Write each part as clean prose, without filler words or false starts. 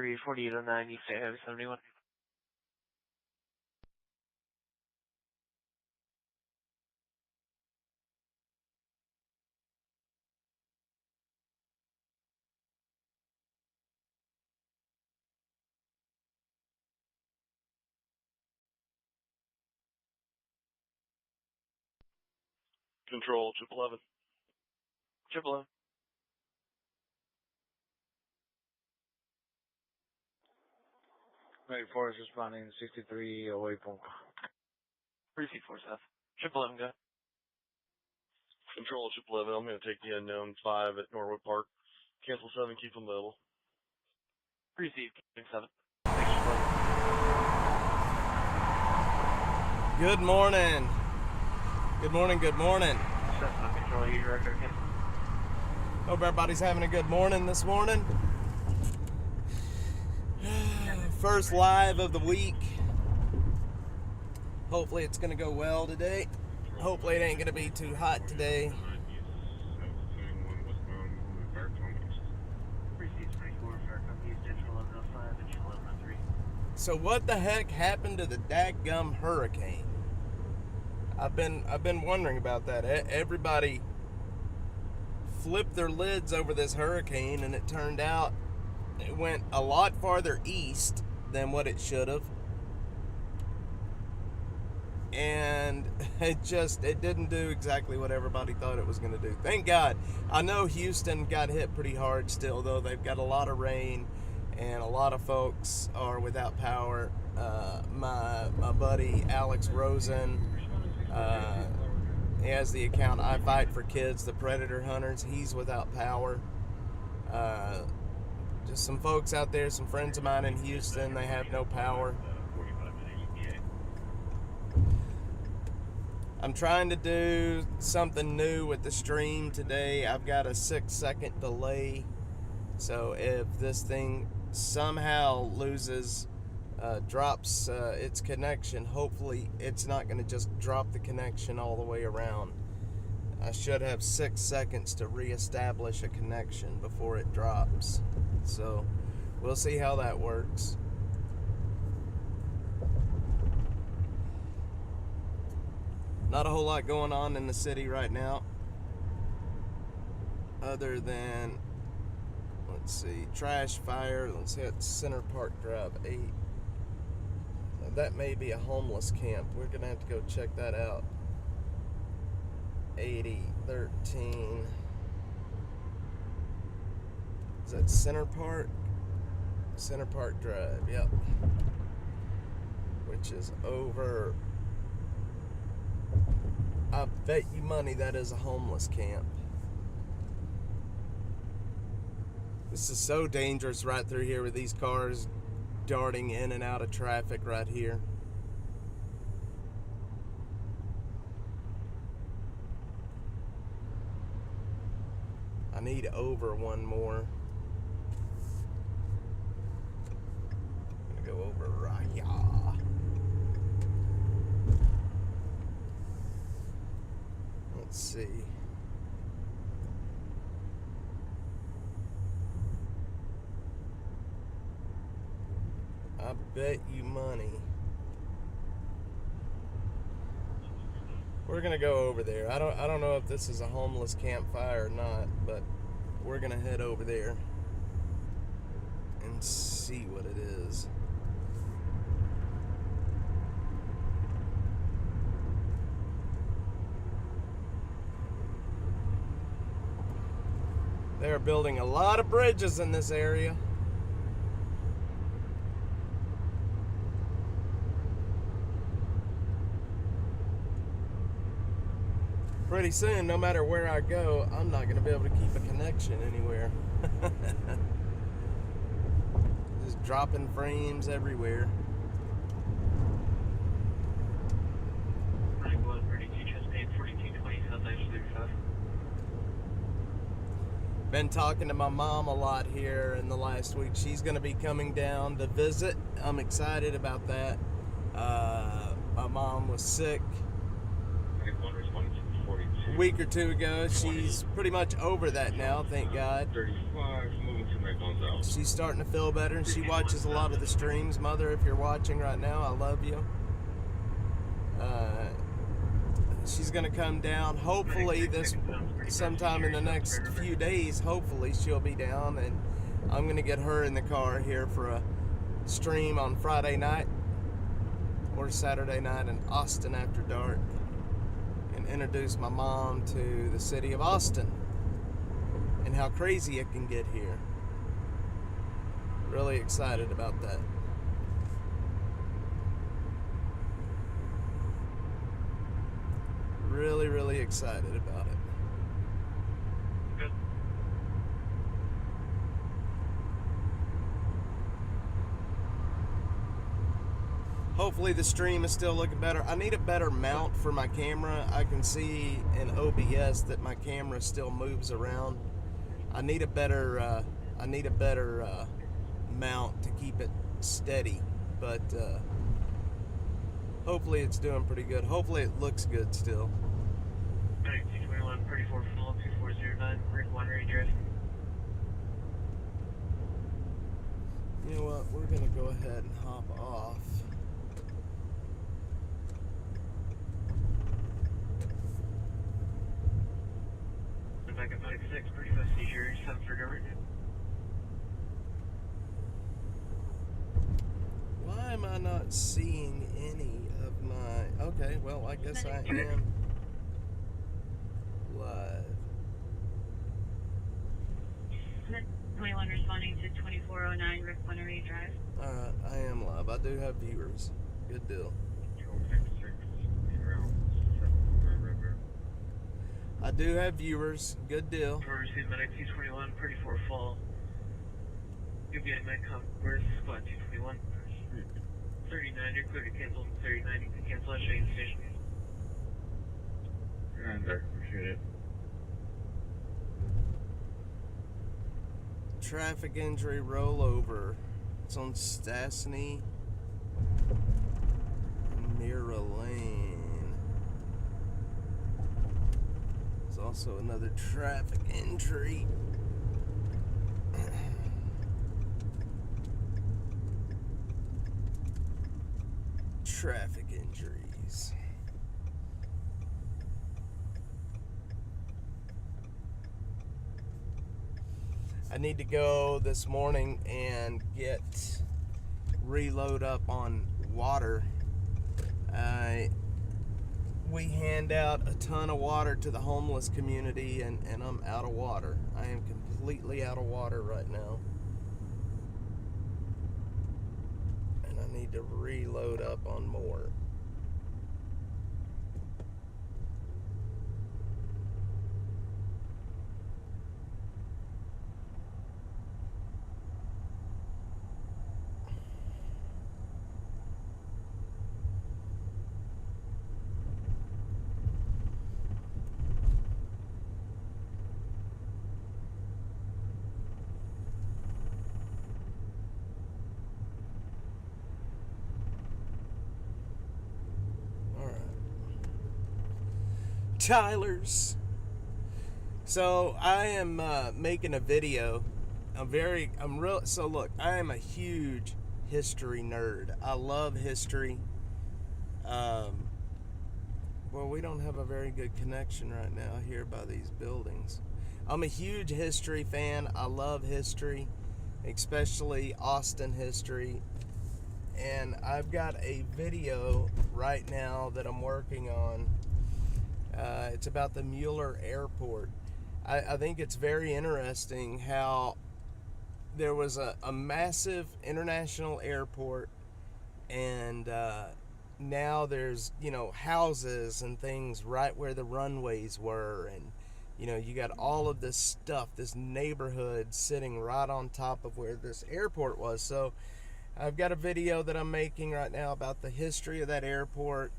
63, 4809, East Highway 71. Control, 1111. 1111. Forest responding 6308 phone call. 347. 1111, go. Control, 1111. I'm going to take the unknown 5 at Norwood Park. Cancel 7, keep them level. Received, 7. Thanks for Good morning. Good morning, good morning. Cessna Control, you director, cancel. Hope everybody's having a good morning this morning. First live of the week. Hopefully it's going to go well today. Hopefully it ain't going to be too hot today. So what the heck happened to the dadgum hurricane? I've been wondering about that. Everybody flipped their lids over this hurricane, and it turned out it went a lot farther east than what it should have. And it didn't do exactly what everybody thought it was going to do. Thank God. I know Houston got hit pretty hard still, though. They've got a lot of rain, and a lot of folks are without power. My buddy Alex Rosen, he has the account I Fight for Kids, the Predator Hunters. He's without power. Just some folks out there, some friends of mine in Houston, they have no power. I'm trying to do something new with the stream today. I've got a 6-second delay. So if this thing somehow drops its connection, hopefully it's not going to just drop the connection all the way around. I should have 6 seconds to reestablish a connection before it drops. So we'll see how that works. Not a whole lot going on in the city right now, other than, let's see, trash fire. Let's hit Center Park Drive 8. Now, that may be a homeless camp. We're gonna have to go check that out. 8013. Is that Center Park? Center Park Drive, yep. Which is over. I bet you money that is a homeless camp. This is so dangerous right through here with these cars darting in and out of traffic right here. I need over one more. I'm gonna go over right here. Let's see. I bet you money. We're gonna go over there. I don't know if this is a homeless campfire or not, but we're gonna head over there and see what it is. They're building a lot of bridges in this area. Pretty soon, no matter where I go, I'm not going to be able to keep a connection anywhere. Just dropping frames everywhere. Been talking to my mom a lot here in the last week. She's going to be coming down to visit. I'm excited about that. My mom was sick a week or two ago. She's pretty much over that now, thank God. 35, moving to McDonald's. she's starting to feel better, and she watches a lot of the streams. Mother, if you're watching right now, I love you. She's gonna come down. Hopefully, sometime in the next few days. Hopefully, she'll be down, and I'm gonna get her in the car here for a stream on Friday night or Saturday night in Austin after dark, and introduce my mom to the city of Austin and how crazy it can get here. Really excited about that. Really, really excited about it. Good. Hopefully the stream is still looking better. I need a better mount for my camera. I can see in OBS that my camera still moves around. I need a better mount to keep it steady, but hopefully it's doing pretty good. Hopefully it looks good still. 221, 34 full, 2409, Rick Winery Drive. You know what? We're gonna go ahead and hop off. Back at 56, pretty fast seizure, 7 for government. Why am I not seeing any of my... Okay, well, I guess I am live. 21 responding to 2409 Rick Winery Drive. Alright, I am live. I do have viewers. Good deal. I do have viewers. Good deal. For receive medic 221, pretty 4 full. You'll be at Medcom, where's squad 221? 39, you're clear to cancel. 39, you can cancel. I'll show you the station. Appreciate it. Traffic injury rollover. It's on Stassney, Mira Lane. There's also another traffic injury. Traffic injuries. I need to go this morning and reload up on water. We hand out a ton of water to the homeless community, and I'm out of water. I am completely out of water right now. And I need to reload up on more. Tyler's. So I am making a video. So look, I am a huge history nerd. I love history. Well, we don't have a very good connection right now here by these buildings. I'm a huge history fan. I love history, especially Austin history. And I've got a video right now that I'm working on. It's about the Mueller Airport. I think it's very interesting how there was a massive international airport, and now there's, houses and things right where the runways were, and you got all of this stuff, this neighborhood sitting right on top of where this airport was. So I've got a video that I'm making right now about the history of that airport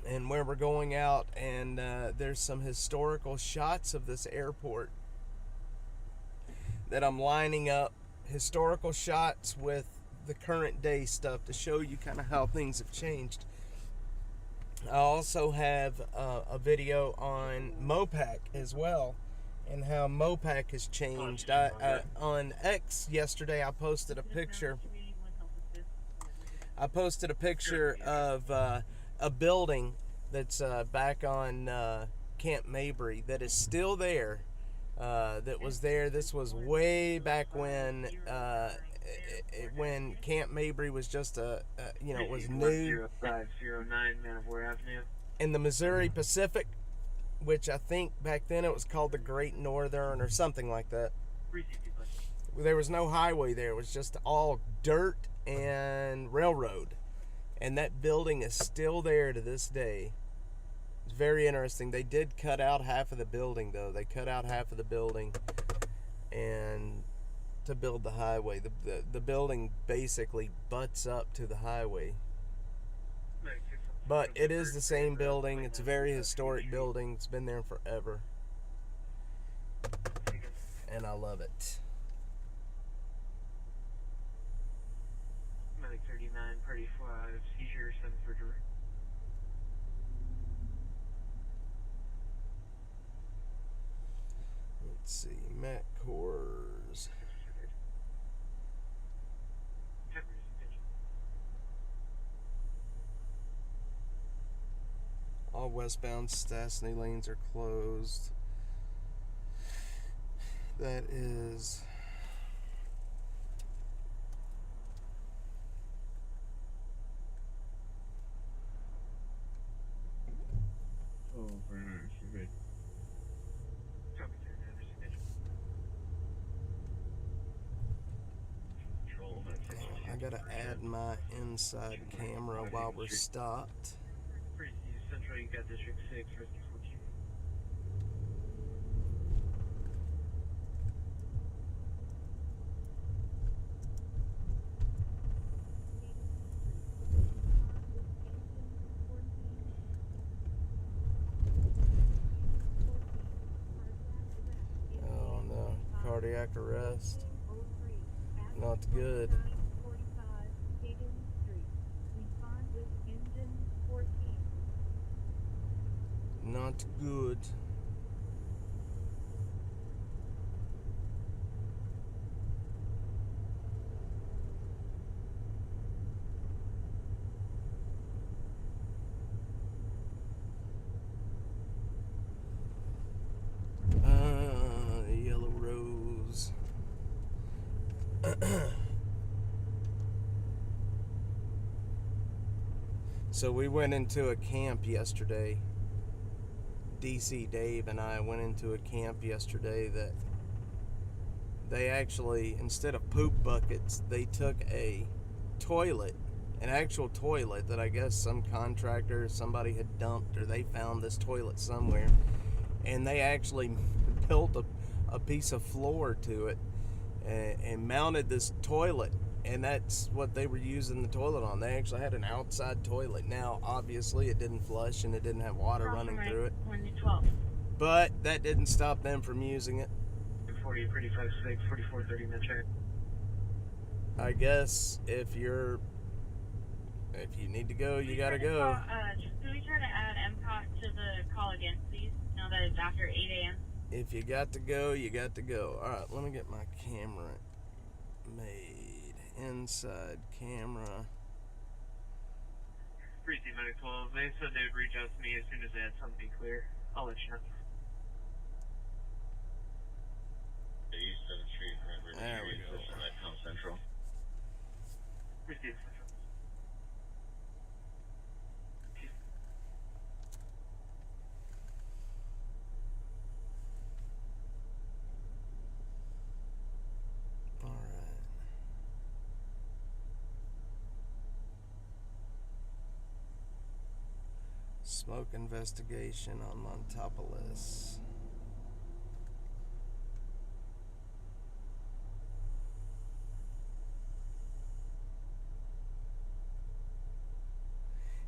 and where we're going out, and there's some historical shots of this airport that I'm lining up, historical shots with the current day stuff to show you kind of how things have changed. I also have a video on Mopac as well, and how Mopac has changed. On X yesterday, I posted a picture. I posted a picture of a building that's back on Camp Mabry that is still there. That was there. This was way back when Camp Mabry was just it was new. 0509 Manivore Avenue. In the Missouri Pacific, which I think back then it was called the Great Northern or something like that. There was no highway there. It was just all dirt and railroad. And that building is still there to this day. It's very interesting. They did cut out half of the building, though. They cut out half of the building and to build the highway. The building basically butts up to the highway. But it is the same building. It's a very historic building. It's been there forever. And I love it. Medic 39, Party 5, seizure, 7 for direct. Let's see, Matt Coors. All westbound Stastny lanes are closed. That is... Oh, very nice. You're good. I gotta add my inside camera while we're stopped. Pretty Central, you got District 6, Rescue 14. Oh no, cardiac arrest. Not good. Not good. Yellow Rose. So we went into a camp yesterday. DC Dave and I went into a camp yesterday that they actually, instead of poop buckets, they took a toilet, an actual toilet that I guess some contractor or somebody had dumped, or they found this toilet somewhere, and they actually built a piece of floor to it and mounted this toilet, and that's what they were using the toilet on. They actually had an outside toilet. Now, obviously, it didn't flush and it didn't have water running through it. But that didn't stop them from using it. 40, pretty 5-6, 4430 Metro. I guess if you need to go, you gotta go. Can we try to add MCOT to the call again, please? Now that it's after 8 a.m. If you got to go, you got to go. All right, let me get my camera made. Inside camera. Precinct Medic 12, they said they would reach out to me as soon as they had something clear. I'll let you know. East 7th Street, There we go. Central. Precinct Central. Smoke investigation on Montopolis.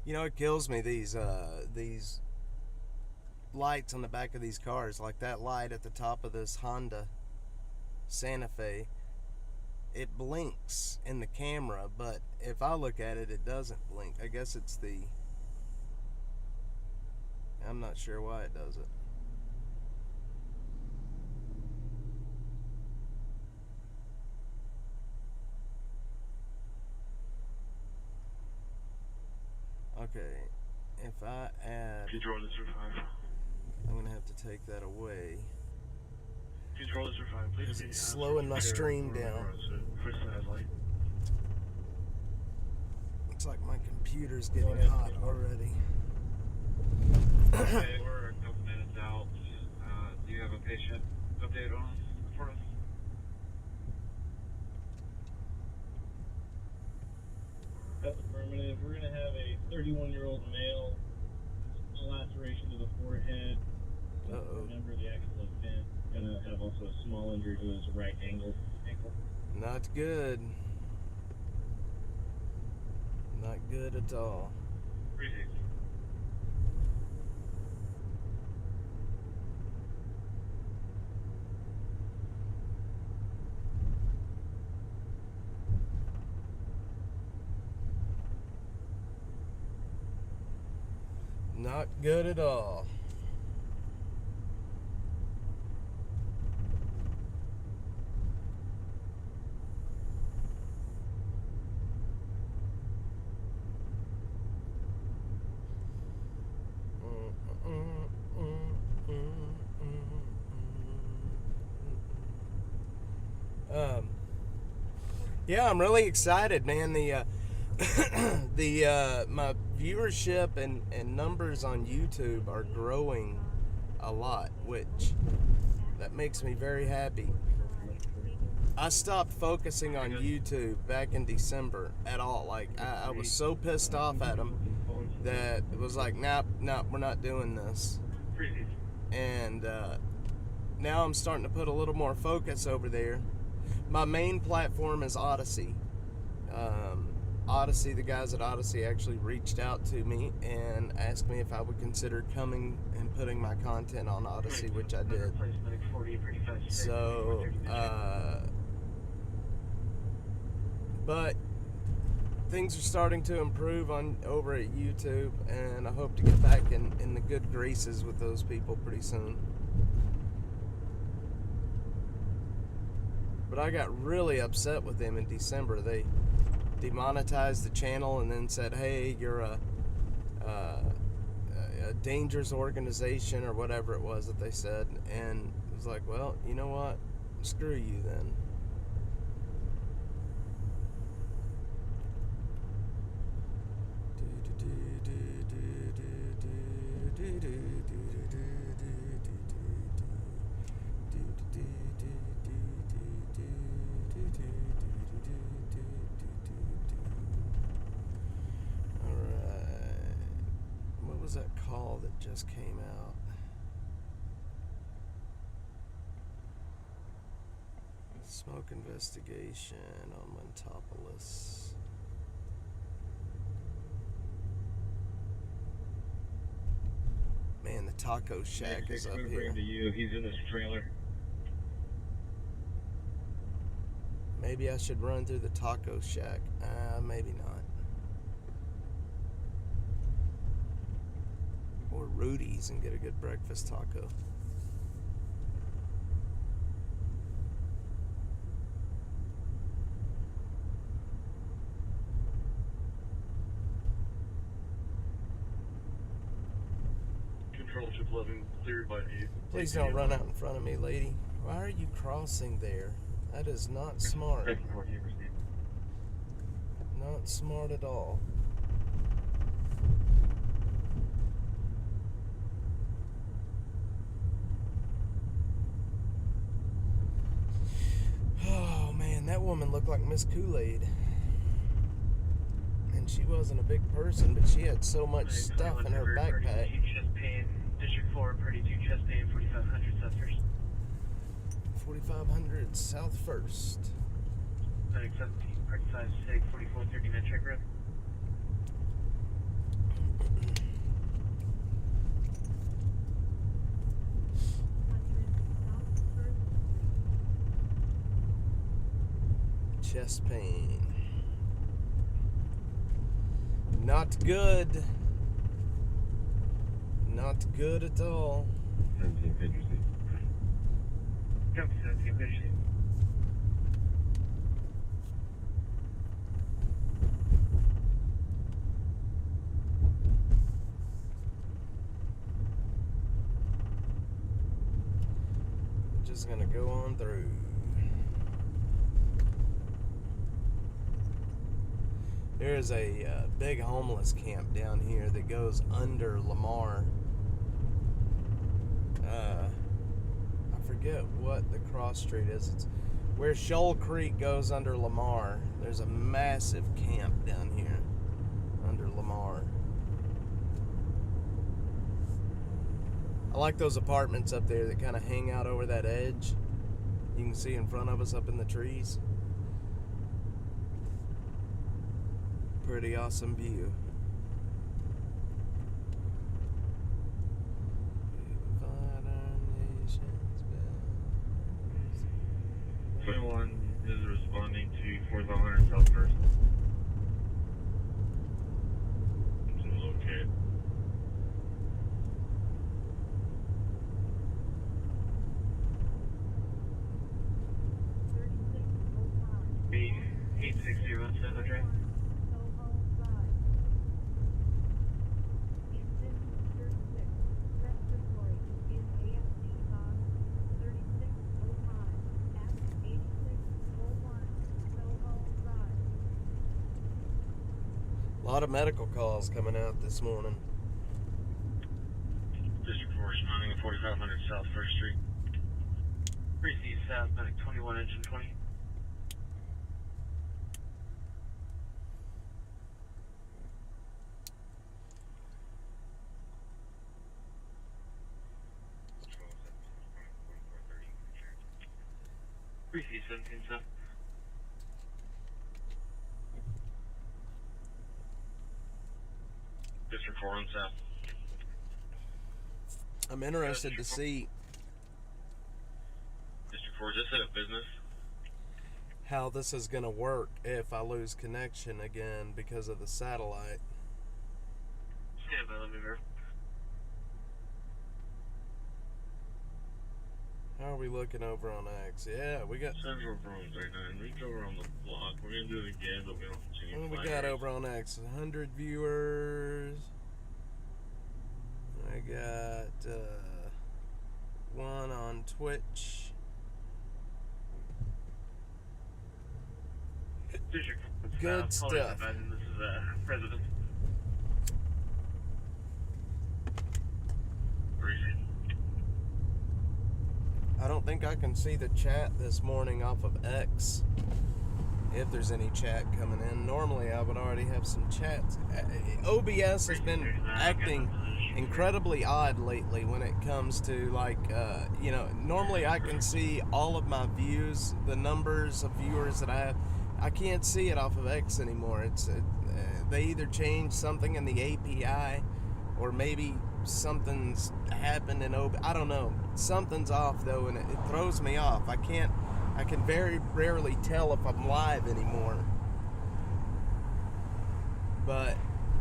You know, it kills me, these lights on the back of these cars, like that light at the top of this Honda Santa Fe. It blinks in the camera, but if I look at it, it doesn't blink. I guess it's I'm not sure why it does it. Okay, if I add, Control this for 5. I'm gonna have to take that away. Control this for 5. Please. Because it's slowing my stream down. For satellite. Looks like my computer's getting hot already. Okay, we're a couple minutes out. Do you have a patient update on us for us? That's affirmative. We're going to have a 31-year-old male, a laceration to the forehead. Uh-oh. Remember the actual event. Going to have also a small injury to his right ankle. Not good. Not good at all. Greetings. Not good at all. Yeah, I'm really excited, man. The my viewership and numbers on YouTube are growing a lot, which that makes me very happy. I stopped focusing on YouTube back in December at all. Like I was so pissed off at them that it was like, nope, we're not doing this. And now I'm starting to put a little more focus over there. My main platform is Odyssey. Odyssey, the guys at Odyssey actually reached out to me and asked me if I would consider coming and putting my content on Odyssey, which I did. So, but things are starting to improve over at YouTube, and I hope to get back in the good graces with those people pretty soon. But I got really upset with them in December. They demonetized the channel and then said, hey, you're a dangerous organization or whatever it was that they said. And it was like, well, you know what? Screw you then. That call that just came out. Smoke investigation on Montopolis. Man, the taco shack is up here. To you. He's in this trailer. Maybe I should run through the taco shack. Maybe not. Or Rudy's and get a good breakfast taco. Control ship 11 cleared by 8. Please don't run out in front of me, lady. Why are you crossing there? That is not smart. Not smart at all. Oh man, that woman looked like Miss Kool-Aid. And she wasn't a big person, but she had so much stuff in her backpack. Chest pain, District 4, Party 2, chest pain, 4500 South 1st. 4500 South 1st. Medic 17, Party 5, SIG, 4439 check road. Chest pain. Not good. Not good at all. 17 Patriots. Copy 17 Patriots. is going to go on through. There's a big homeless camp down here that goes under Lamar. I forget what the cross street is. It's where Shoal Creek goes under Lamar. There's a massive camp down here under Lamar. I like those apartments up there that kind of hang out over that edge. You can see in front of us up in the trees. Pretty awesome view. 21 is responding to 4000 South First. Okay. Be 860 outside the train. A lot of medical calls coming out this morning. District 4 responding at 4500 South First Street. Receive South, medic 21, engine 20. Receive 17 South. District 4 on South. I'm interested to see District 4, is this a business? how this is going to work if I lose connection again because of the satellite. Stand by, let me verify. How are we looking over on X? Yeah, we got... Central Brome 39. Reach over on the block. We're going to do it again, but we don't see any What do we flaggers. got over on X? 100 viewers. I got one on Twitch. District 4, Good South, stuff. This is President. Receive. I don't think I can see the chat this morning off of X. If there's any chat coming in. Normally I would already have some chats. OBS has been acting incredibly odd lately when it comes to like, normally I can see all of my views, the numbers of viewers that I have. I can't see it off of X anymore. They either changed something in the API or maybe something's happened in OBS. I don't know. Something's off though, and it throws me off. I can very rarely tell if I'm live anymore.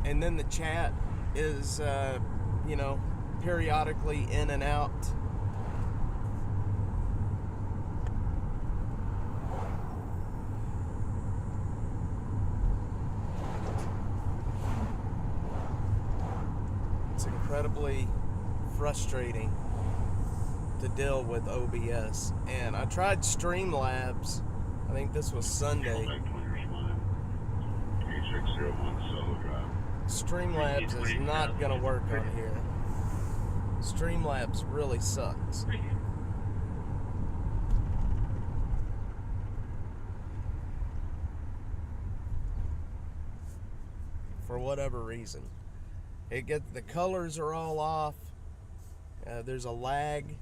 And then the chat is, periodically in and out. It's incredibly frustrating to deal with OBS. And I tried Streamlabs. I think this was Sunday. Streamlabs is not going to work on here. Streamlabs really sucks. For whatever reason. The colors are all off. There's a lag.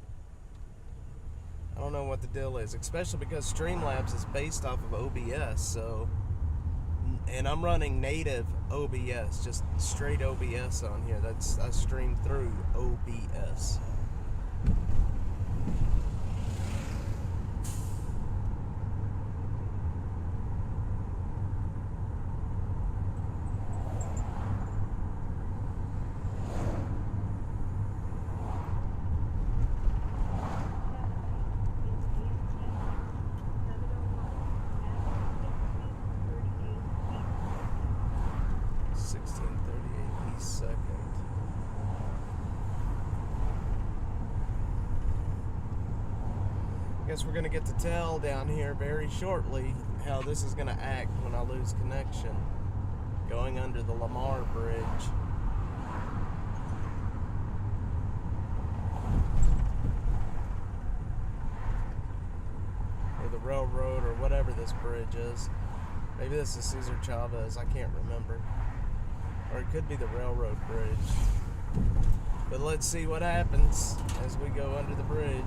I don't know what the deal is, especially because Streamlabs is based off of OBS, so, and I'm running native OBS, just straight OBS on here. I stream through OBS. guess we're going to get to tell down here very shortly how this is going to act when I lose connection going under the Lamar Bridge. Or the railroad, or whatever this bridge is. Maybe this is Cesar Chavez, I can't remember. Or it could be the railroad bridge. But let's see what happens as we go under the bridge.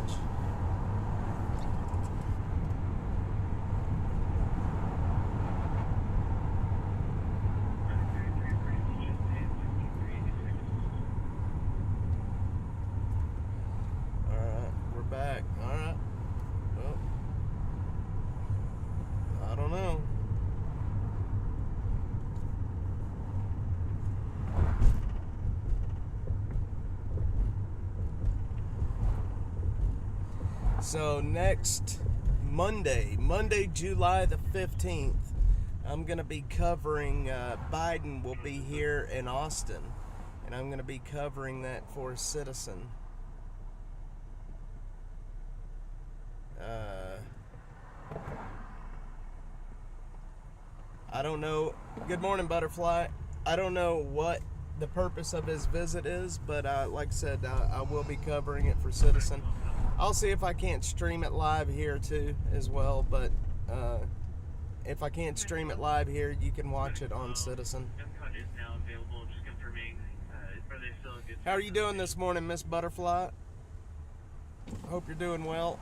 Alright, we're back. Alright. Well, I don't know. So next Monday, July the 15th, I'm going to be covering, Biden will be here in Austin, and I'm going to be covering that for Citizen. I don't know. Good morning, Butterfly. I don't know what the purpose of his visit is, but like I said, I will be covering it for Citizen. I'll see if I can't stream it live here too as well, but if I can't stream it live here, you can watch it on Citizen. MCOT is now available, just confirming, are they still a good... How are you doing this morning, Miss Butterfly? Hope you're doing well.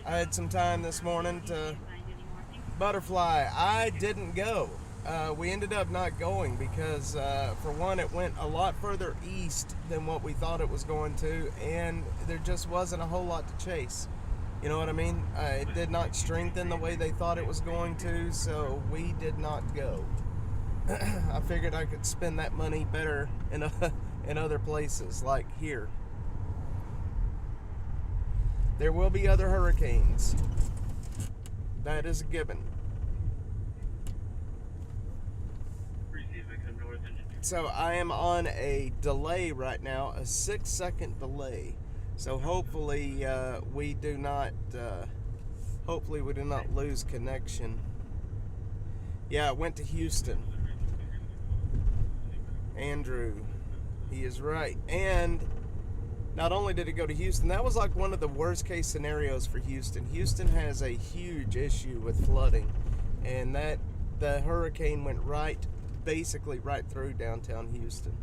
I had some time this morning to... Butterfly, I didn't go. We ended up not going because, for one, it went a lot further east than what we thought it was going to, and there just wasn't a whole lot to chase. You know what I mean? It did not strengthen the way they thought it was going to, so we did not go. I figured I could spend that money better in other places, like here. There will be other hurricanes. That is a given. So I am on a delay right now, a 6-second delay. So hopefully we do not lose connection. Yeah, I went to Houston. Andrew, he is right. And not only did it go to Houston, that was like one of the worst case scenarios for Houston. Houston has a huge issue with flooding, and that the hurricane went basically right through downtown Houston.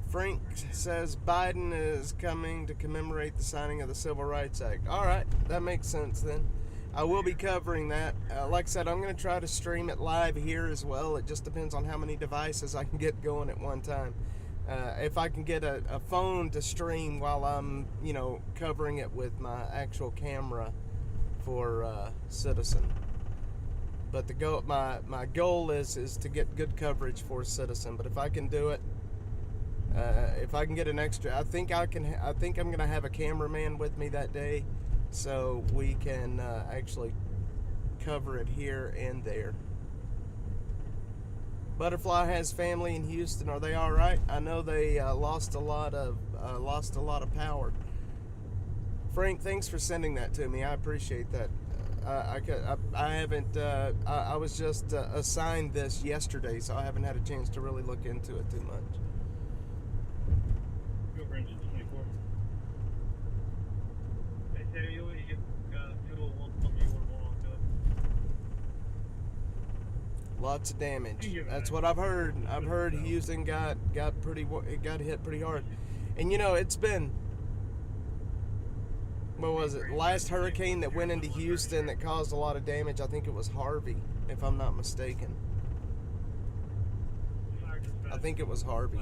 Frank says Biden is coming to commemorate the signing of the Civil Rights Act. All right, that makes sense then. I will be covering that. Like I said, I'm going to try to stream it live here as well. It just depends on how many devices I can get going at one time. If I can get a phone to stream while I'm, covering it with my actual camera for Citizen. But my goal is to get good coverage for Citizen. But if I can do it, if I can get an extra, I think I'm going to have a cameraman with me that day, so we can actually cover it here and there. Butterfly has family in Houston. Are they all right? I know they lost a lot of power. Frank, thanks for sending that to me. I appreciate that. I was just assigned this yesterday, so I haven't had a chance to really look into it too much. Go for engine 24. Hey, Sarah, you want to get 201 from you or Lots of damage. That's what I've heard. I've heard Houston got hit pretty hard. And it's been, what was it? Last hurricane that went into Houston that caused a lot of damage, I think it was Harvey, if I'm not mistaken. I think it was Harvey.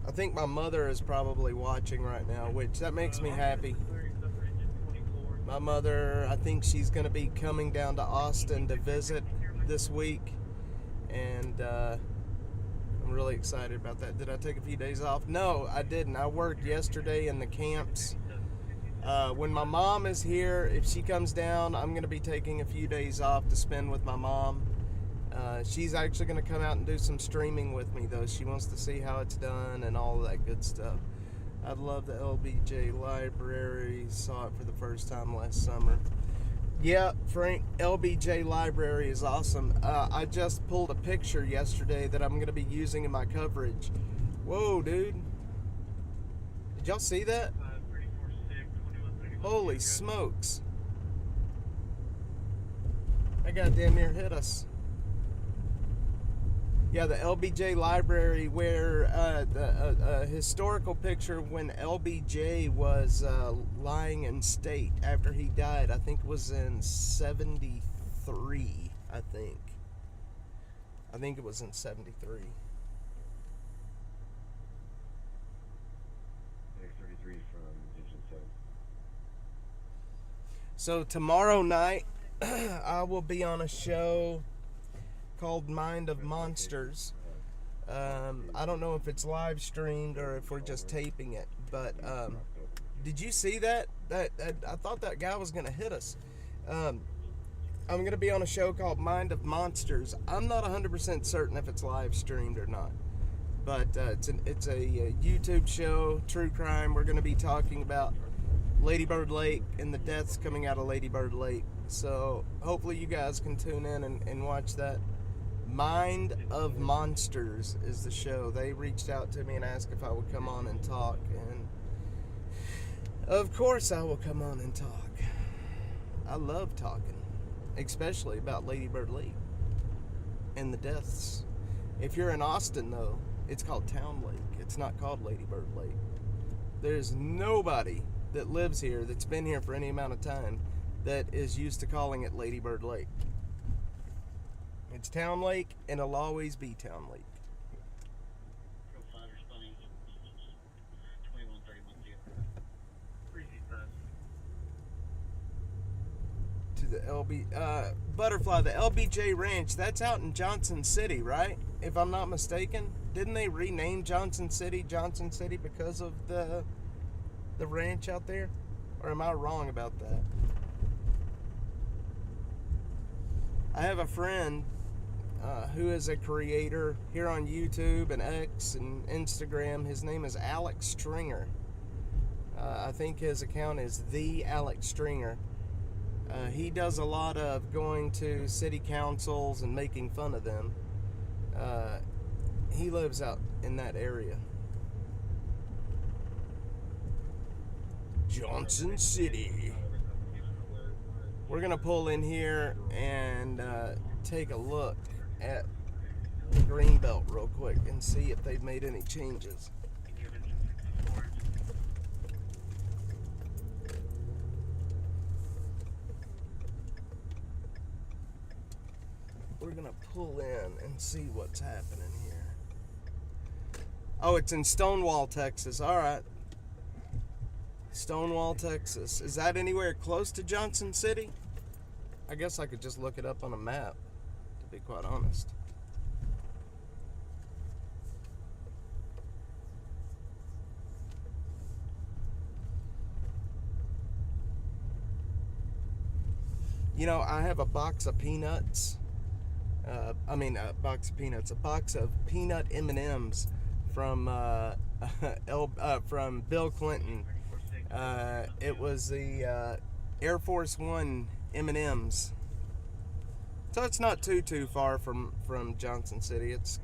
I think my mother is probably watching right now, which that makes me happy. My mother, I think she's going to be coming down to Austin to visit this week, and I'm really excited about that. Did I take a few days off? No, I didn't. I worked yesterday in the camps. When my mom is here, if she comes down, I'm going to be taking a few days off to spend with my mom. She's actually going to come out and do some streaming with me, though. She wants to see how it's done and all of that good stuff. I love the LBJ Library. Saw it for the first time last summer. Yeah, Frank, LBJ Library is awesome. I just pulled a picture yesterday that I'm going to be using in my coverage. Whoa, dude. Did y'all see that? 346, 2131. Holy smokes. That guy damn near hit us. Yeah, the LBJ Library, where the historical picture when LBJ was lying in state after he died. I think it was in 73, I think. I think it was in 73. 33 from Division 7. So tomorrow night, I will be on a show called Mind of Monsters. I don't know if it's live streamed or if we're just taping it, but did you see that? I thought that guy was going to hit us. I'm going to be on a show called Mind of Monsters. I'm not 100% certain if it's live streamed or not, but it's a YouTube show, true crime. We're going to be talking about Lady Bird Lake and the deaths coming out of Lady Bird Lake. So hopefully you guys can tune in and watch that. Mind of Monsters is the show. They reached out to me and asked if I would come on and talk, and of course I will come on and talk. I love talking, especially about Lady Bird Lake and the deaths. If you're in Austin, though, it's called Town Lake. It's not called Lady Bird Lake. There's nobody that lives here that's been here for any amount of time that is used to calling it Lady Bird Lake. It's Town Lake, and it'll always be Town Lake. Profile responding 2131. To the Butterfly, the LBJ Ranch, that's out in Johnson City, right? If I'm not mistaken. Didn't they rename Johnson City because of the ranch out there? Or am I wrong about that? I have a friend who is a creator here on YouTube and X and Instagram. His name is Alex Stringer. I think his account is the Alex Stringer. He does a lot of going to city councils and making fun of them. He lives out in that area. Johnson City. We're gonna pull in here and take a look at the Greenbelt real quick and see if they've made any changes. We're gonna pull in and see what's happening here. Oh, it's in Stonewall, Texas. All right. Stonewall, Texas. Is that anywhere close to Johnson City? I guess I could just look it up on a map, to be quite honest. You know, I have a box of peanuts. A box of peanut M&Ms from from Bill Clinton. It was the Air Force One M&Ms. So it's not too far from Johnson City. It's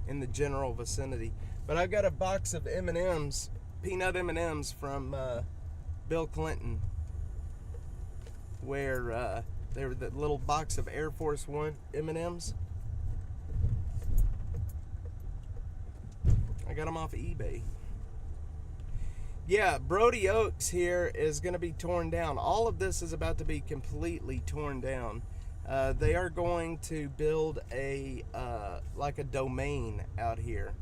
in the general vicinity. But I've got a box of M&Ms, peanut M&Ms from Bill Clinton, where they were the little box of Air Force One M&Ms. I got them off of eBay. Yeah, Brody Oaks here is going to be torn down. All of this is about to be completely torn down. They are going to build like a domain out here.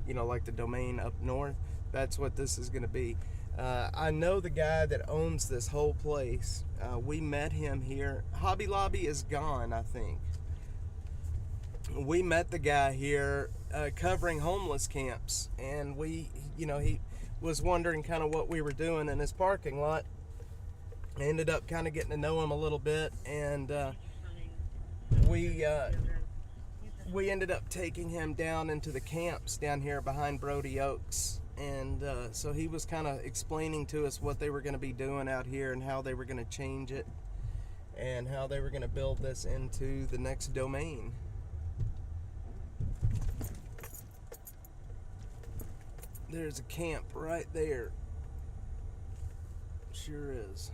You know, like the domain up north. That's what this is going to be. I know the guy that owns this whole place. We met him here. Hobby Lobby is gone, I think. We met the guy here covering homeless camps, and we was wondering kind of what we were doing in his parking lot. I ended up kind of getting to know him a little bit, and we ended up taking him down into the camps down here behind Brody Oaks. And so he was kind of explaining to us what they were going to be doing out here and how they were going to change it and how they were going to build this into the next domain. There's a camp right there. Sure is.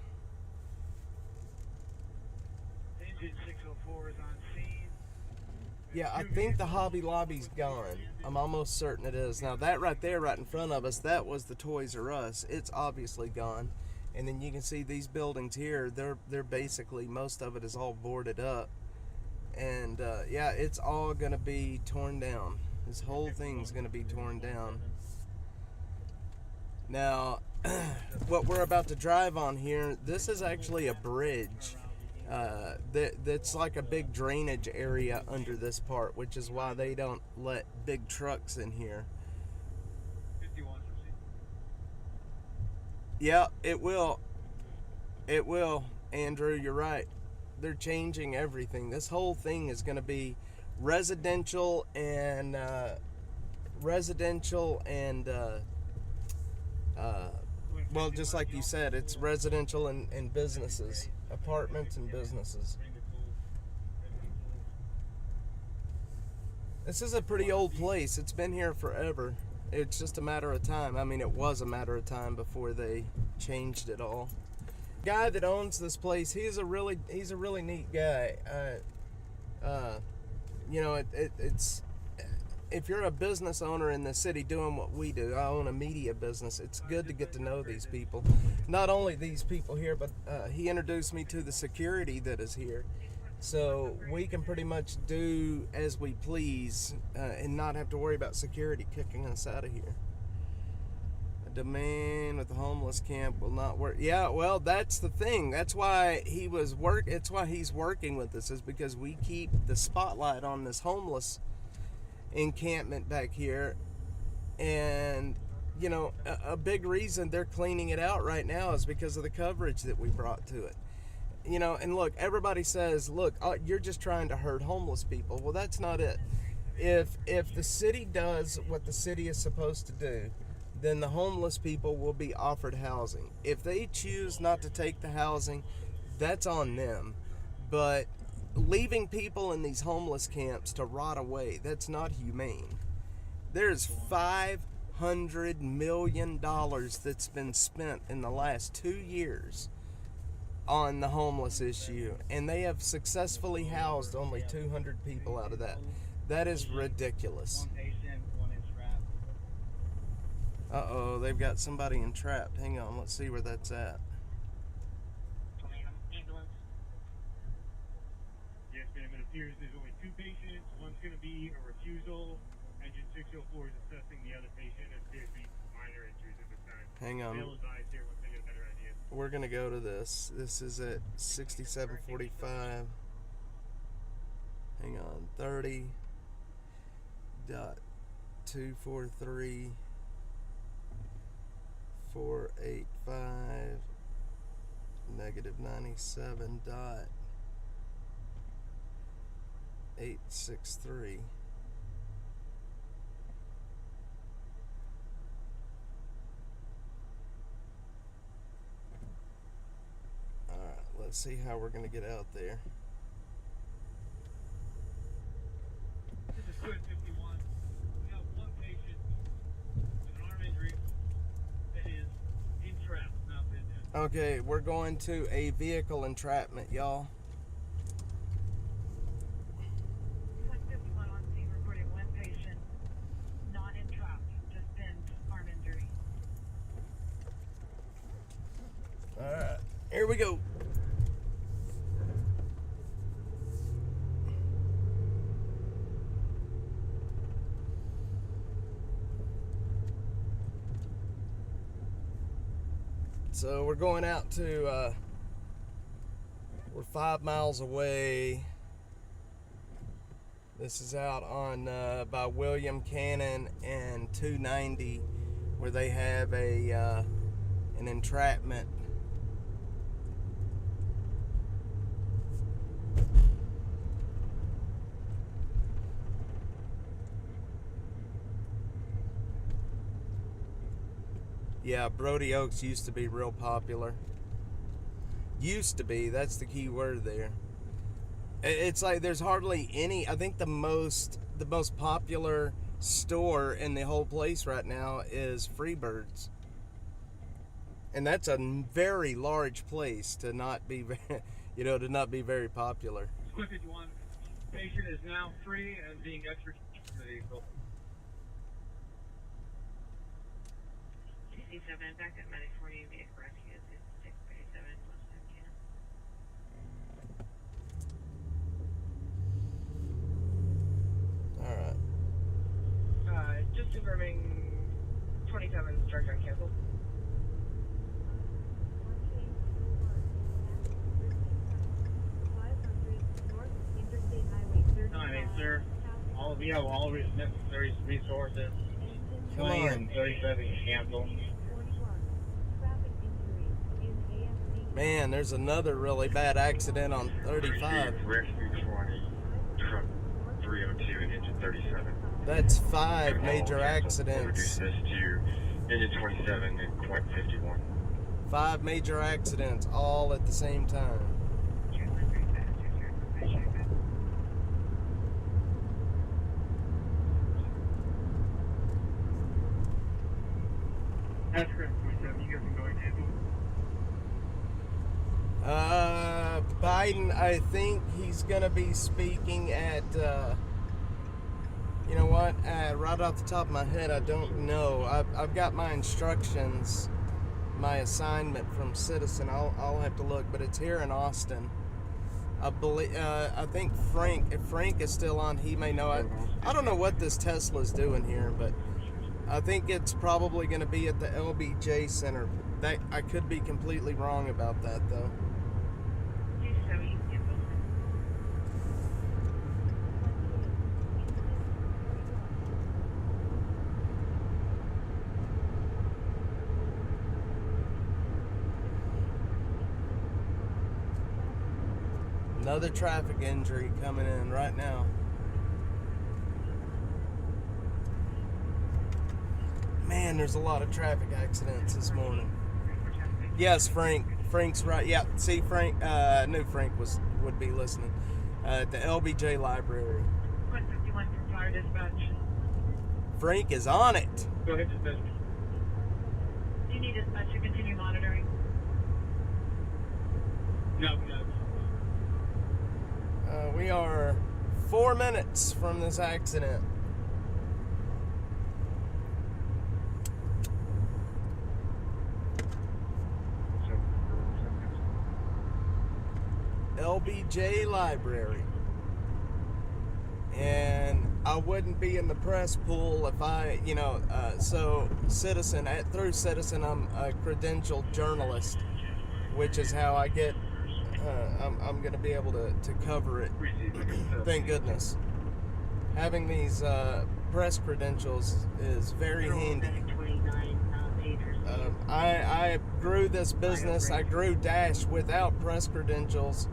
Engine 604 is on scene. Yeah, I think the Hobby Lobby's gone. I'm almost certain it is. Now that right there, right in front of us, that was the Toys R Us. It's obviously gone. And then you can see these buildings here. They're basically, most of it is all boarded up. And yeah, it's all gonna be torn down. This whole thing's gonna be torn down. Now, what we're about to drive on here, this is actually a bridge. That's like a big drainage area under this part, which is why they don't let big trucks in here. 51 from scene. Yeah, it will. It will, Andrew, you're right. They're changing everything. This whole thing is going to be residential and well, just like you said, it's residential and businesses, apartments and businesses. This is a pretty old place. It's been here forever. It's just a matter of time. I mean, it was a matter of time before they changed it all. The guy that owns this place, he's a really neat guy. You know, it's if you're a business owner in the city doing what we do, I own a media business, it's good to get to know these people. Not only these people here, but he introduced me to the security that is here. So we can pretty much do as we please and not have to worry about security kicking us out of here. A domain with the homeless camp will not work. Yeah, well, that's the thing. That's why it's why he's working with us, is because we keep the spotlight on this homeless encampment back here. And you know, a big reason they're cleaning it out right now is because of the coverage that we brought to it. You know, and look, everybody says, look, you're just trying to hurt homeless people. Well, that's not it. If the city does what the city is supposed to do, then the homeless people will be offered housing. If they choose not to take the housing, that's on them. But leaving people in these homeless camps to rot away, that's not humane. There's $500 million that's been spent in the last 2 years on the homeless issue, and they have successfully housed only 200 people out of that. That is ridiculous. One patient, one entrapped. Uh-oh, they've got somebody entrapped. Hang on, let's see where that's at. Ambulance. Yes, ma'am. It appears there's only 2 patients. One's going to be a refusal. Engine 604 is assessing the other patient and appears to be minor injuries at this time. Hang on. They'll advise here once they get a better idea. We're gonna go to this. This is at 6745. Hang on, 30.243.485 negative 97.863. Let's see how we're going to get out there. This is 251. We have one patient with an arm injury that is entrapped, not been dead. Okay, we're going to a vehicle entrapment, y'all. 151 on scene reporting one patient, not entrapped, just been arm injury. Alright, here we go. So we're going out to, we're 5 miles away. This is out on by William Cannon and 290, where they have an entrapment. Yeah, Brody Oaks used to be real popular. Used to be, that's the key word there. It's like there's hardly any. I think the most popular store in the whole place right now is Freebirds. And that's a very large place to not be, to not be very popular. Squid 51, patient is now free and being extricated from the vehicle. 67, back up medic for you, vehicle rescue, 5637, most time can. Alright. Just confirming 27 charge on cancel. Sir. We have all necessary resources. Come on. 37 cancel. Man, there's another really bad accident on 35. Rescue 20, truck 302 and engine 37. That's 5 major Reduce accidents. this to engine 27 and point 51. 5 major accidents all at the same time. That's correct, 27. You guys can go ahead and cancel. Biden, I think he's gonna be speaking at, you know what, right off the top of my head, I don't know. I've got my instructions, my assignment from Citizen. I'll have to look, but it's here in Austin. I believe, I think if Frank is still on, he may know. I don't know what this Tesla's doing here, but I think it's probably going to be at the LBJ Center. That I could be completely wrong about that, though. Another traffic injury coming in right now. Man, there's a lot of traffic accidents this morning. Yes, Frank's right. Yeah, see, Frank. I knew Frank would be listening. At the LBJ library. 151 from fire dispatch. Frank is on it. Go ahead, dispatch. Do you need dispatch to continue monitoring? No. We are 4 minutes from this accident. LBJ Library. And I wouldn't be in the press pool if I, so Citizen, through Citizen, I'm a credentialed journalist, which is how I get, I'm going to be able to cover it. Thank goodness. Having these press credentials is very handy. I grew this business, I grew Dash without press credentials,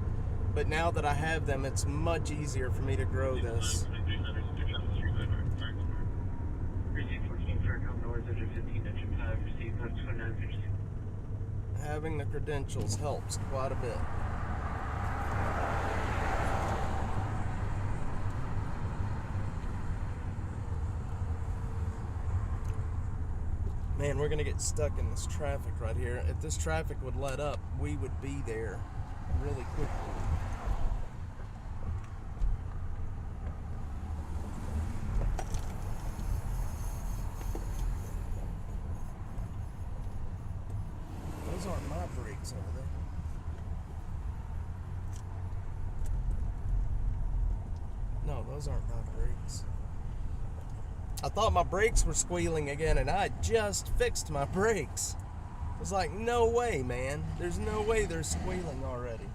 but now that I have them, it's much easier for me to grow this. Having the credentials helps quite a bit. Man, we're gonna get stuck in this traffic right here. If this traffic would let up, we would be there really quickly. Those aren't my brakes over there. No, those aren't my brakes. I thought my brakes were squealing again, and I just fixed my brakes. I was like, no way, man. There's no way they're squealing already.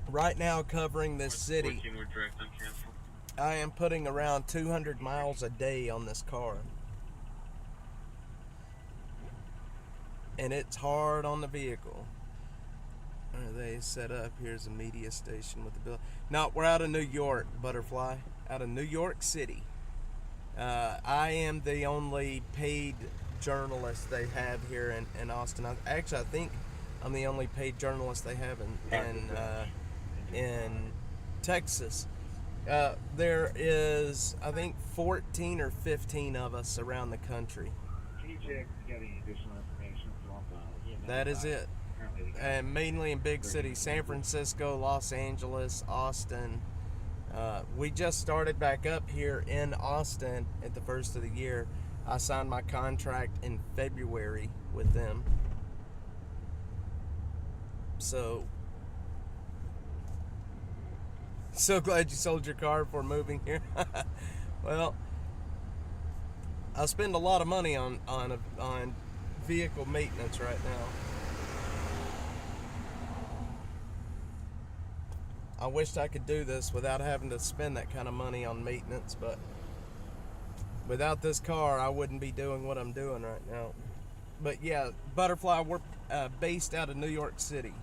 right now covering this city, 14 were direct on cancel. I am putting around 200 miles a day on this car. And it's hard on the vehicle. Are they set up? Here's a media station with the bill. No, we're out of New York, Butterfly. Out of New York City. I am the only paid journalist they have here in Austin. Actually, I think I'm the only paid journalist they have in Texas. There is, I think, 14 or 15 of us around the country. Can you check if you got any additional information from That is it. And mainly in big cities, San Francisco, Los Angeles, Austin. We just started back up here in Austin at the first of the year. I signed my contract in February with them. So glad you sold your car before moving here. Well, I spend a lot of money on vehicle maintenance right now. I wished I could do this without having to spend that kind of money on maintenance, but without this car, I wouldn't be doing what I'm doing right now. But yeah, Butterfly, we're based out of New York City.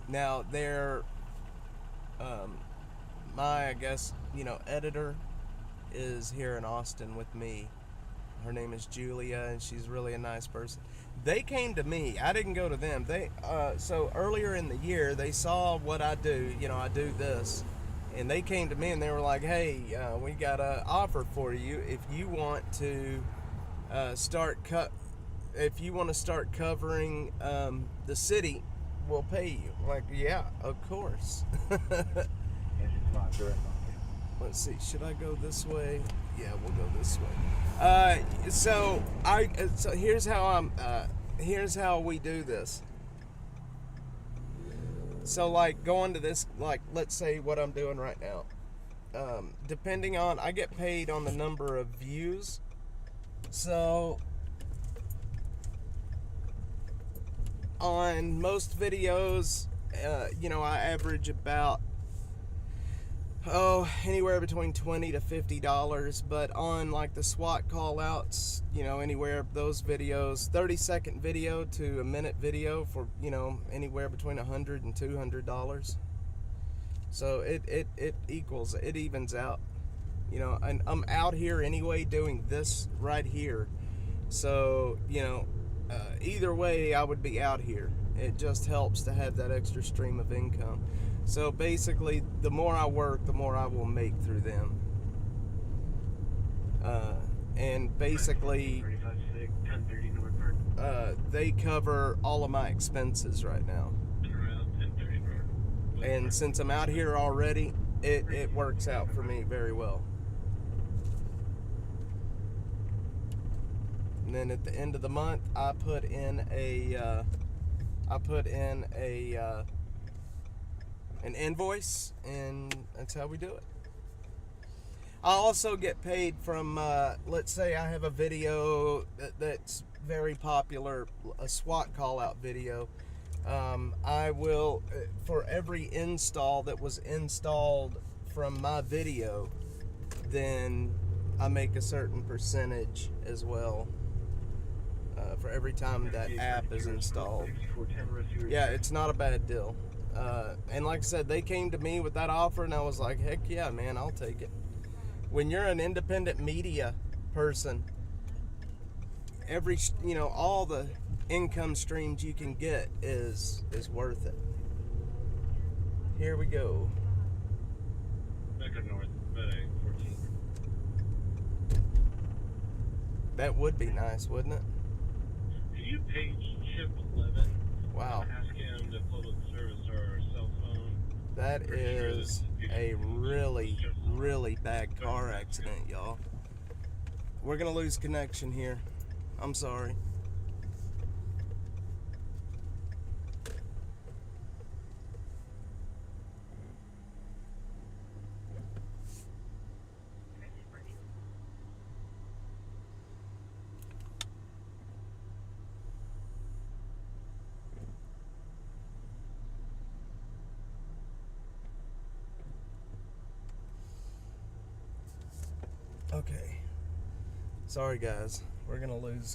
Now, my, I guess, editor is here in Austin with me. Her name is Julia, and she's really a nice person. They came to me. I didn't go to them. So earlier in the year, they saw what I do. I do this. And they came to me and they were like, hey, we got an offer for you. If you want to start covering the city, we'll pay you. I'm like, yeah, of course. Let's see, should I go this way? Yeah, we'll go this way. So here's how we do this. So going to this, let's say what I'm doing right now. Depending on, I get paid on the number of views. So on most videos, I average about anywhere between $20 to $50, but on the SWAT call outs, anywhere, those videos, 30-second video to a minute video for, anywhere between $100 and $200. So it evens out, and I'm out here anyway doing this right here. So, either way, I would be out here. It just helps to have that extra stream of income. So basically, the more I work, the more I will make through them. And basically, they cover all of my expenses right now. And since I'm out here already, it works out for me very well. And then at the end of the month, I put in an invoice, and that's how we do it. I also get paid from, let's say I have a video that's very popular, a SWAT call out video. I will, for every install that was installed from my video, then I make a certain percentage as well. For every time that app is installed. Yeah, it's not a bad deal. And like I said, they came to me with that offer, and I was like, heck yeah, man, I'll take it. When you're an independent media person, all the income streams you can get is worth it. Here we go. Back up north, about 14. That would be nice, wouldn't it? Can you page chip 11? Wow. Ask him to public service our cell phone. That is a really, really bad car accident, y'all. We're gonna lose connection here. I'm sorry. Sorry, guys. We're going to lose